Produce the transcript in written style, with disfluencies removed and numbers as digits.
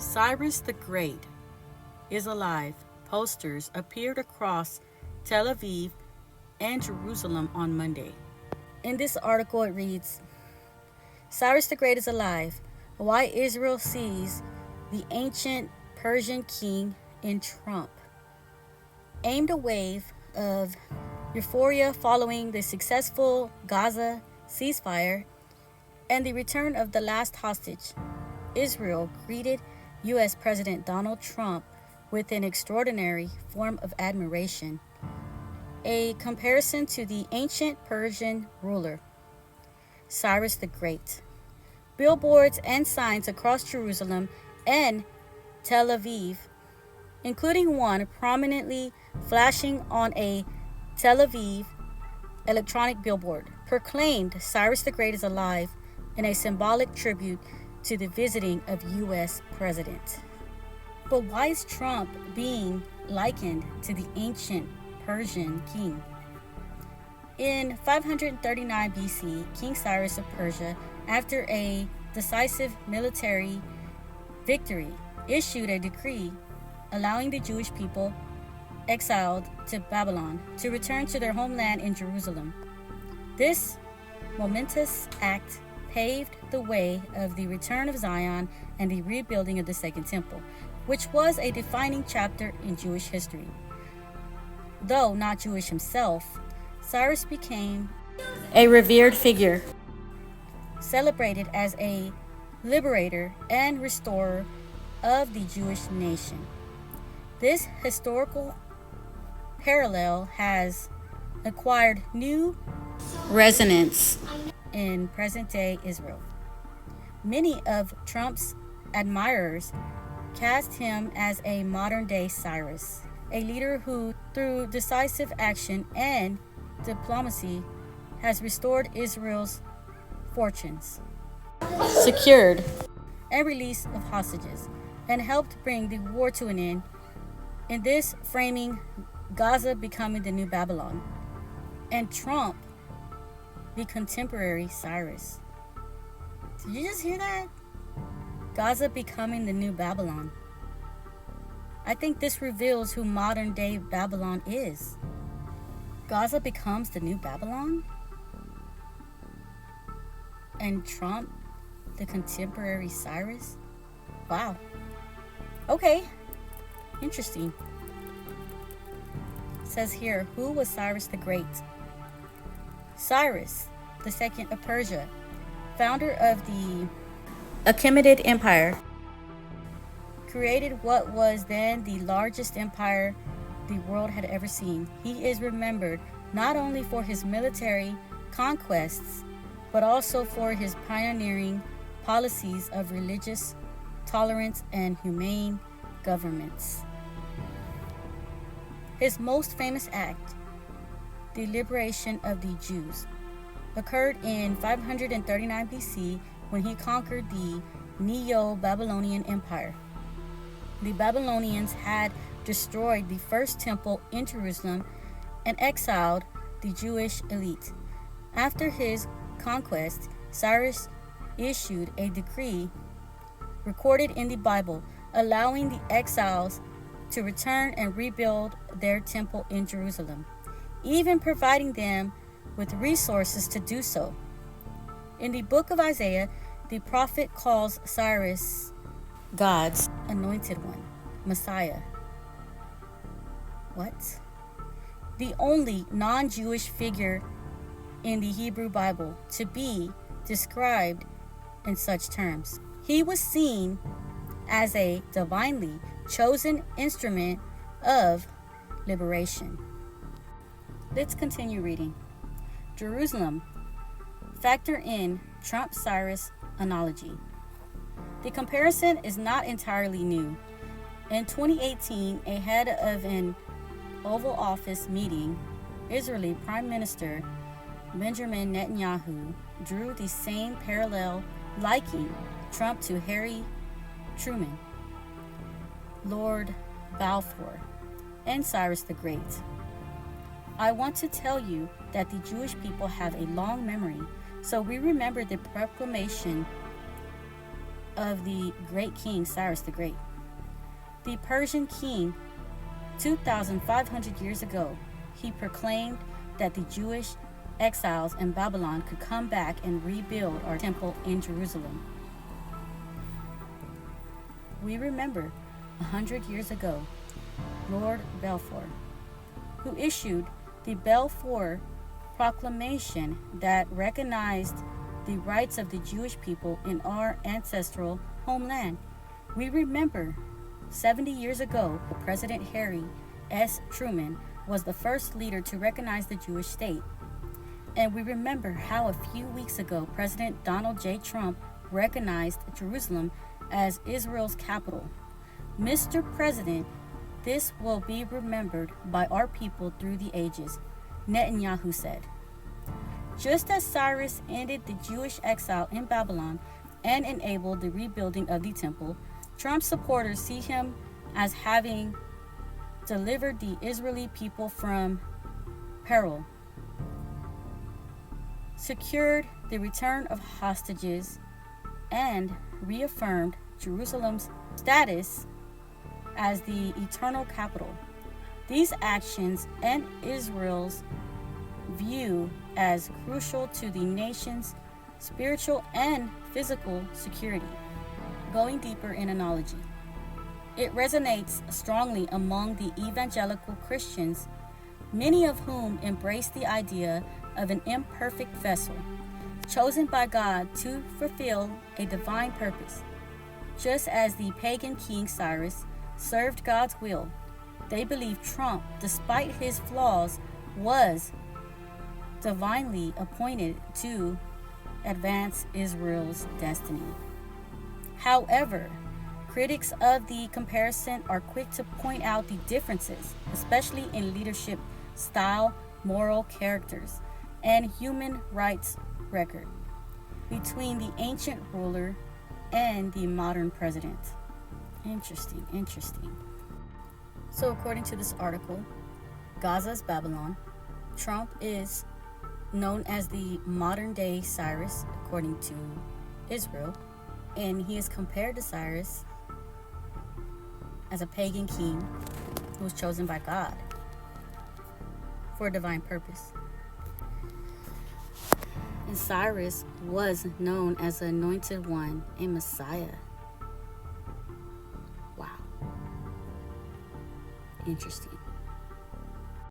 Cyrus the Great is alive. Posters appeared across Tel Aviv and Jerusalem on Monday. In this article, it reads, Cyrus the Great is alive. Why Israel sees the ancient Persian king in Trump. Aimed a wave of euphoria following the successful Gaza ceasefire and the return of the last hostage. Israel greeted U.S. President Donald Trump with an extraordinary form of admiration, a comparison to the ancient Persian ruler, Cyrus the Great. Billboards and signs across Jerusalem and Tel Aviv, including one prominently flashing on a Tel Aviv electronic billboard, proclaimed Cyrus the Great is alive in a symbolic tribute to the visiting of U.S. President. But why is Trump being likened to the ancient Persian king? In 539 BC, King Cyrus of Persia, after a decisive military victory, issued a decree allowing the Jewish people exiled to Babylon to return to their homeland in Jerusalem. This momentous act paved the way of the return of Zion and the rebuilding of the Second Temple, which was a defining chapter in Jewish history. Though not Jewish himself, Cyrus became a revered figure, celebrated as a liberator and restorer of the Jewish nation. This historical parallel has acquired new resonance in present-day Israel. Many of Trump's admirers cast him as a modern-day Cyrus, a leader who, through decisive action and diplomacy, has restored Israel's fortunes, secured and release of hostages, and helped bring the war to an end. In this framing, Gaza becoming the new Babylon, and Trump the contemporary Cyrus. Did you just hear that? Gaza becoming the new Babylon. I think this reveals who modern day Babylon is. Gaza becomes the new Babylon? And Trump the contemporary Cyrus? Wow. Okay. Interesting. It says here, who was Cyrus the Great? Cyrus II of Persia, founder of the Achaemenid Empire, created what was then the largest empire the world had ever seen. He is remembered not only for his military conquests, but also for his pioneering policies of religious tolerance and humane governments. His most famous act, the liberation of the Jews, occurred in 539 BC when he conquered the Neo-Babylonian Empire. The Babylonians had destroyed the first temple in Jerusalem and exiled the Jewish elite. After his conquest, Cyrus issued a decree recorded in the Bible allowing the exiles to return and rebuild their temple in Jerusalem, even providing them with resources to do so. In the book of Isaiah, the prophet calls Cyrus God's anointed one, Messiah. What? The only non-Jewish figure in the Hebrew Bible to be described in such terms. He was seen as a divinely chosen instrument of liberation. Let's continue reading. Jerusalem. Factor in Trump-Cyrus analogy. The comparison is not entirely new. In 2018, ahead of an Oval Office meeting, Israeli Prime Minister Benjamin Netanyahu drew the same parallel, liking Trump to Harry Truman, Lord Balfour, and Cyrus the Great. I want to tell you that the Jewish people have a long memory, so we remember the proclamation of the great king Cyrus the Great. The Persian king, 2,500 years ago, he proclaimed that the Jewish exiles in Babylon could come back and rebuild our temple in Jerusalem. We remember 100 years ago, Lord Balfour, who issued the Balfour Proclamation that recognized the rights of the Jewish people in our ancestral homeland. We remember 70 years ago, President Harry S. Truman was the first leader to recognize the Jewish state. And we remember how a few weeks ago, President Donald J. Trump recognized Jerusalem as Israel's capital. Mr. President, this will be remembered by our people through the ages, Netanyahu said. Just as Cyrus ended the Jewish exile in Babylon and enabled the rebuilding of the temple, Trump's supporters see him as having delivered the Israeli people from peril, secured the return of hostages, and reaffirmed Jerusalem's status as the eternal capital. These actions and Israel's view as crucial to the nation's spiritual and physical security. Going deeper in analogy, it resonates strongly among the evangelical Christians, many of whom embrace the idea of an imperfect vessel, chosen by God to fulfill a divine purpose. Just as the pagan king Cyrus served God's will, they believe Trump, despite his flaws, was divinely appointed to advance Israel's destiny. However, critics of the comparison are quick to point out the differences, especially in leadership style, moral characters, and human rights record, between the ancient ruler and the modern president. Interesting. So according to this article, Gaza's Babylon, Trump is known as the modern-day Cyrus, according to Israel, and he is compared to Cyrus as a pagan king who was chosen by God for a divine purpose. And Cyrus was known as the anointed one, a Messiah. Wow. Interesting.